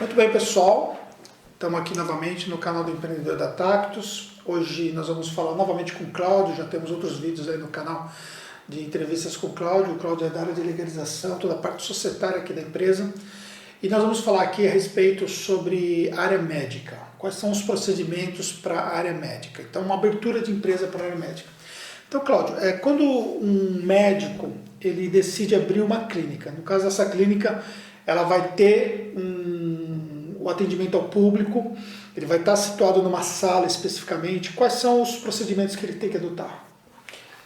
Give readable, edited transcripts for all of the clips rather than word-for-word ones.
Muito bem, pessoal, estamos aqui novamente no canal do Empreendedor da Tactus. Hoje nós vamos falar novamente com o Cláudio, já temos outros vídeos aí no canal de entrevistas com o Cláudio. O Cláudio é da área de legalização, toda a parte societária aqui da empresa. E nós vamos falar aqui a respeito sobre área médica. Quais são os procedimentos para a área médica? Então, uma abertura de empresa para a área médica. Então, Cláudio, quando um médico ele decide abrir uma clínica, no caso dessa clínica, ela vai ter o atendimento ao público, ele vai estar situado numa sala especificamente. Quais são os procedimentos que ele tem que adotar?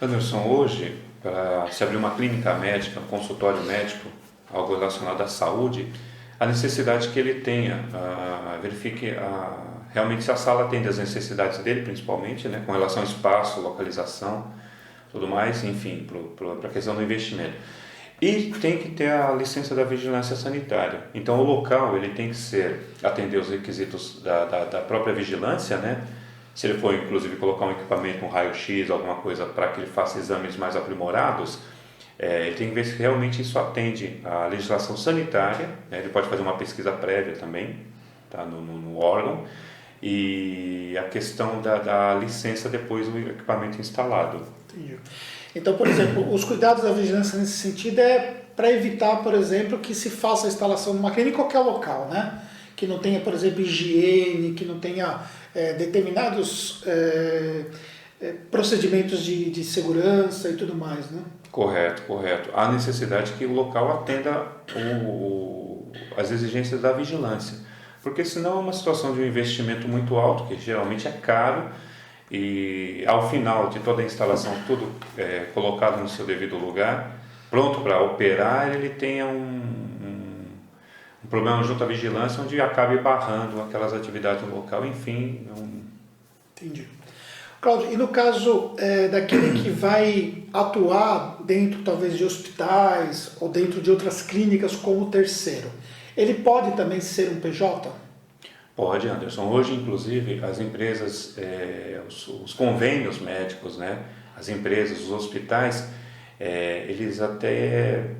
Anderson, hoje, para se abrir uma clínica médica, um consultório médico, algo relacionado à saúde, a necessidade que ele tenha, verifique realmente se a sala atende às necessidades dele, principalmente, né, com relação ao espaço, localização, tudo mais, enfim, para a questão do investimento. E tem que ter a licença da vigilância sanitária. Então o local ele tem que atender os requisitos da própria vigilância, né? Se ele for inclusive colocar um equipamento, um raio-x, alguma coisa para que ele faça exames mais aprimorados, ele tem que ver se realmente isso atende à legislação sanitária, né? Ele pode fazer uma pesquisa prévia também, tá? no órgão, e a questão da licença depois do equipamento instalado. Entendi. Então, por exemplo, os cuidados da vigilância nesse sentido é para evitar, por exemplo, que se faça a instalação de uma clínica em qualquer local, né? Que não tenha, por exemplo, higiene, que não tenha determinados procedimentos de segurança e tudo mais, né? Correto. Há necessidade que o local atenda as exigências da vigilância, porque senão é uma situação de um investimento muito alto, que geralmente é caro, e ao final de toda a instalação, tudo colocado no seu devido lugar, pronto para operar, ele tenha um problema junto à vigilância, onde acabe barrando aquelas atividades no local, enfim. Entendi. Cláudio, e no caso daquele que vai atuar dentro talvez de hospitais ou dentro de outras clínicas como terceiro, ele pode também ser um PJ? Pode, Anderson. Hoje, inclusive, as empresas, os convênios médicos, né, as empresas, os hospitais,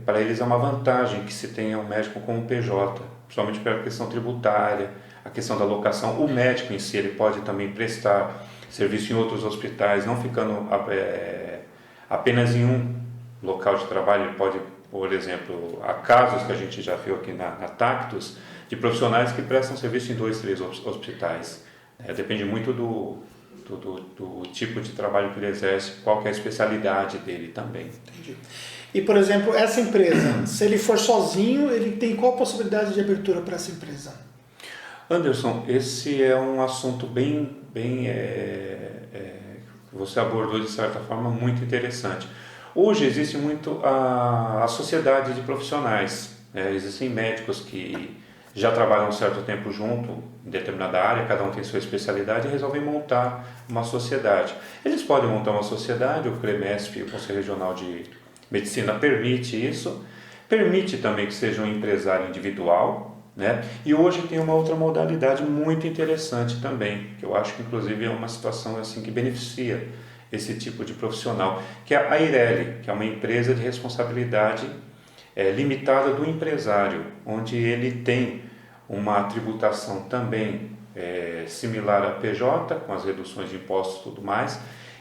para eles é uma vantagem que se tenha um médico como PJ, principalmente pela questão tributária, a questão da locação. O médico em si, ele pode também prestar serviço em outros hospitais, não ficando apenas em um local de trabalho. Ele pode, por exemplo, há casos que a gente já viu aqui na Tactus, de profissionais que prestam serviço em 2, 3 hospitais. Depende muito do tipo de trabalho que ele exerce, qual que é a especialidade dele também. Entendi. E, por exemplo, essa empresa, se ele for sozinho, ele tem qual a possibilidade de abertura para essa empresa? Anderson, esse é um assunto bem que você abordou de certa forma muito interessante. Hoje existe muito a sociedade de profissionais, existem médicos que já trabalham um certo tempo junto em determinada área, cada um tem sua especialidade e resolvem montar uma sociedade. Eles podem montar uma sociedade, o CREMESP, o Conselho Regional de Medicina, permite isso, permite também que seja um empresário individual, né? E hoje tem uma outra modalidade muito interessante também, que eu acho que inclusive é uma situação assim que beneficia esse tipo de profissional, que é a Eireli, que é uma empresa de responsabilidade limitada do empresário, onde ele tem uma tributação também similar à PJ, com as reduções de impostos e tudo mais.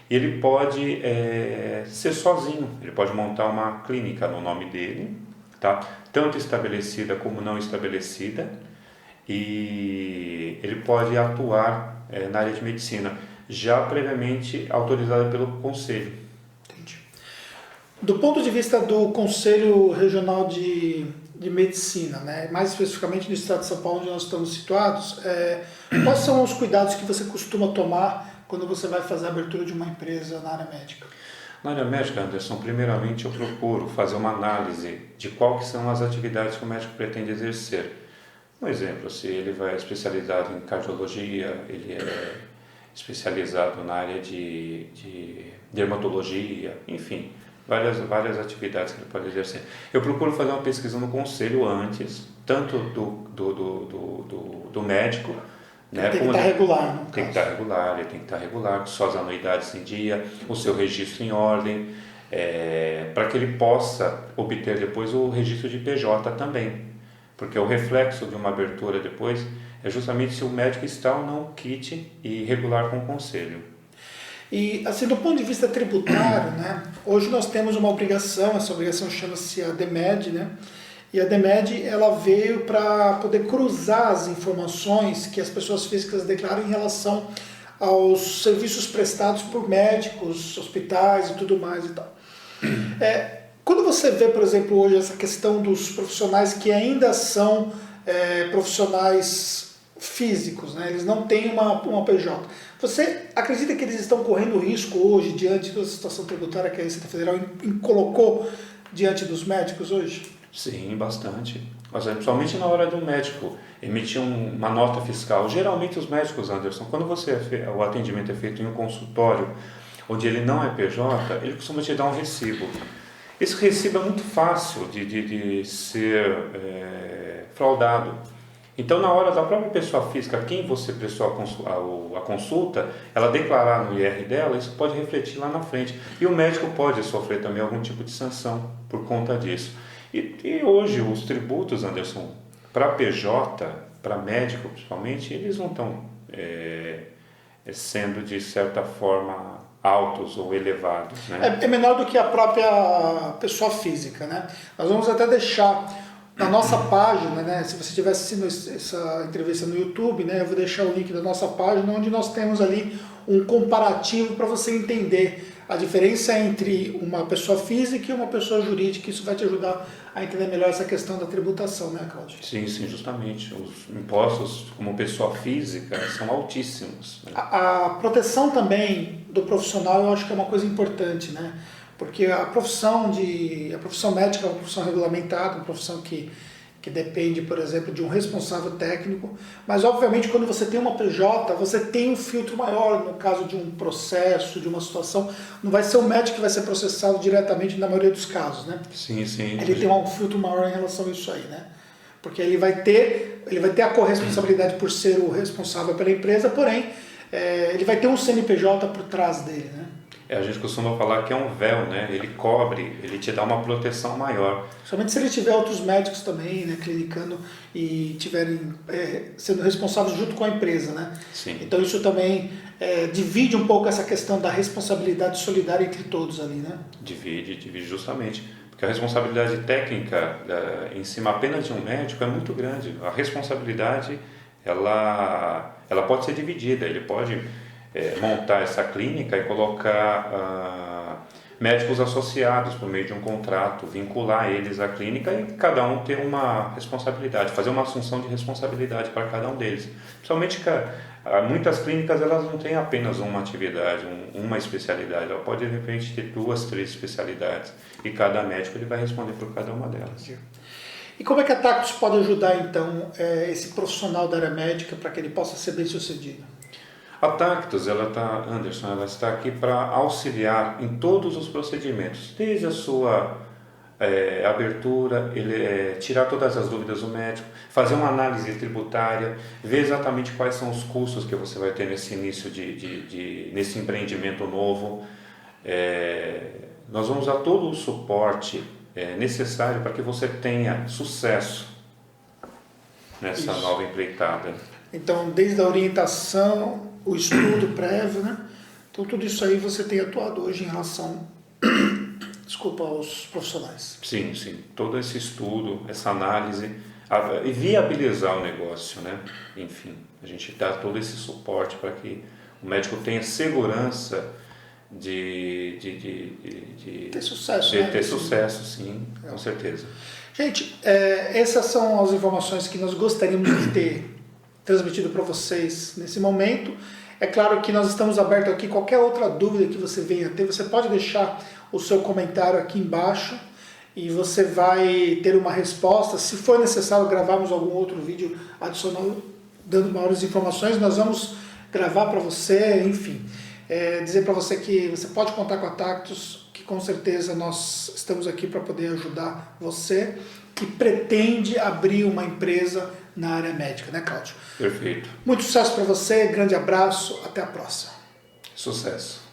Ele pode ser sozinho, ele pode montar uma clínica no nome dele, tá? Tanto estabelecida como não estabelecida, e ele pode atuar na área de medicina, já previamente autorizada pelo Conselho. Entendi. Do ponto de vista do Conselho Regional de Medicina, né, mais especificamente no estado de São Paulo, onde nós estamos situados, quais são os cuidados que você costuma tomar quando você vai fazer a abertura de uma empresa na área médica? Na área médica, Anderson, primeiramente eu procuro fazer uma análise de quais são as atividades que o médico pretende exercer. Um exemplo, se ele vai especializado em cardiologia, ele é especializado na área de dermatologia, enfim, várias atividades que ele pode exercer. Eu procuro fazer uma pesquisa no conselho antes, tanto do médico, né, tem que estar regular, no tem que estar regular, ele tem que estar regular, com suas anuidades em dia, o seu registro em ordem, para que ele possa obter depois o registro de PJ também. porque o reflexo de uma abertura depois é justamente se o médico está ou não kit e regular com o conselho. E, assim, do ponto de vista tributário, né, hoje nós temos uma obrigação, essa obrigação chama-se a DEMED, né, e a DEMED ela veio para poder cruzar as informações que as pessoas físicas declaram em relação aos serviços prestados por médicos, hospitais e tudo mais e tal. Quando você vê, por exemplo, hoje essa questão dos profissionais que ainda são profissionais físicos, né? Eles não têm uma PJ. Você acredita que eles estão correndo risco hoje, diante da situação tributária que a Receita Federal colocou diante dos médicos hoje? Sim, bastante. Mas, principalmente na hora do médico emitir uma nota fiscal. Geralmente os médicos, Anderson, quando o atendimento é feito em um consultório onde ele não é PJ, ele costuma te dar um recibo. Esse recibo é muito fácil de ser fraudado. Então, na hora da própria pessoa física, quem você prestou a consulta, ela declarar no IR dela, isso pode refletir lá na frente. E o médico pode sofrer também algum tipo de sanção por conta disso. E hoje os tributos, Anderson, para PJ, para médico principalmente, eles não estão sendo de certa forma altos ou elevados, né? É menor do que a própria pessoa física, né? Nós vamos até deixar na nossa página, né? Se você estiver assistindo essa entrevista no YouTube, né? Eu vou deixar o link da nossa página, onde nós temos ali um comparativo para você entender a diferença entre uma pessoa física e uma pessoa jurídica. Isso vai te ajudar a entender melhor essa questão da tributação, né, Cláudio? Sim, justamente. Os impostos como pessoa física são altíssimos, né? A proteção também do profissional eu acho que é uma coisa importante, né? Porque a profissão médica é uma profissão regulamentada, uma profissão que depende, por exemplo, de um responsável técnico, mas obviamente quando você tem uma PJ, você tem um filtro maior no caso de um processo, de uma situação. Não vai ser o médico que vai ser processado diretamente na maioria dos casos, né? Sim. Ele tem um filtro maior em relação a isso aí, né? Porque ele vai ter a corresponsabilidade por ser o responsável pela empresa, porém, ele vai ter um CNPJ por trás dele, né? A gente costuma falar que é um véu, né? Ele cobre, ele te dá uma proteção maior. Somente se ele tiver outros médicos também, né, clinicando e tiverem sendo responsáveis junto com a empresa, né? Sim. Então isso também divide um pouco essa questão da responsabilidade solidária entre todos ali, né? Divide justamente. Porque a responsabilidade técnica em cima apenas de um médico é muito grande. A responsabilidade, ela pode ser dividida. Ele pode montar essa clínica e colocar médicos associados por meio de um contrato, vincular eles à clínica e cada um ter uma responsabilidade, fazer uma assunção de responsabilidade para cada um deles. Principalmente que muitas clínicas elas não têm apenas uma atividade, uma especialidade, ela pode de repente ter 2, 3 especialidades e cada médico ele vai responder por cada uma delas. E como é que a Tactus pode ajudar então esse profissional da área médica para que ele possa ser bem sucedido? A Tactus, Anderson, ela está aqui para auxiliar em todos os procedimentos, desde a sua abertura, tirar todas as dúvidas do médico, fazer uma análise tributária, ver exatamente quais são os custos que você vai ter nesse início nesse empreendimento novo. Nós vamos dar todo o suporte necessário para que você tenha sucesso nessa nova empreitada. Então, desde a orientação, o estudo prévio, né? Então, tudo isso aí você tem atuado hoje em relação, aos profissionais. Sim. Todo esse estudo, essa análise, e viabilizar o negócio, né? Enfim, a gente dá todo esse suporte para que o médico tenha segurança de ter sucesso, de né? ter sucesso, sim, com certeza. Gente, essas são as informações que nós gostaríamos de ter transmitido para vocês nesse momento. É claro que nós estamos abertos aqui, qualquer outra dúvida que você venha ter, você pode deixar o seu comentário aqui embaixo e você vai ter uma resposta. Se for necessário gravarmos algum outro vídeo adicional dando maiores informações, nós vamos gravar para você, enfim. Dizer para você que você pode contar com a Tactus, que com certeza nós estamos aqui para poder ajudar você que pretende abrir uma empresa na área médica, né, Cláudio? Perfeito. Muito sucesso para você, grande abraço, até a próxima. Sucesso.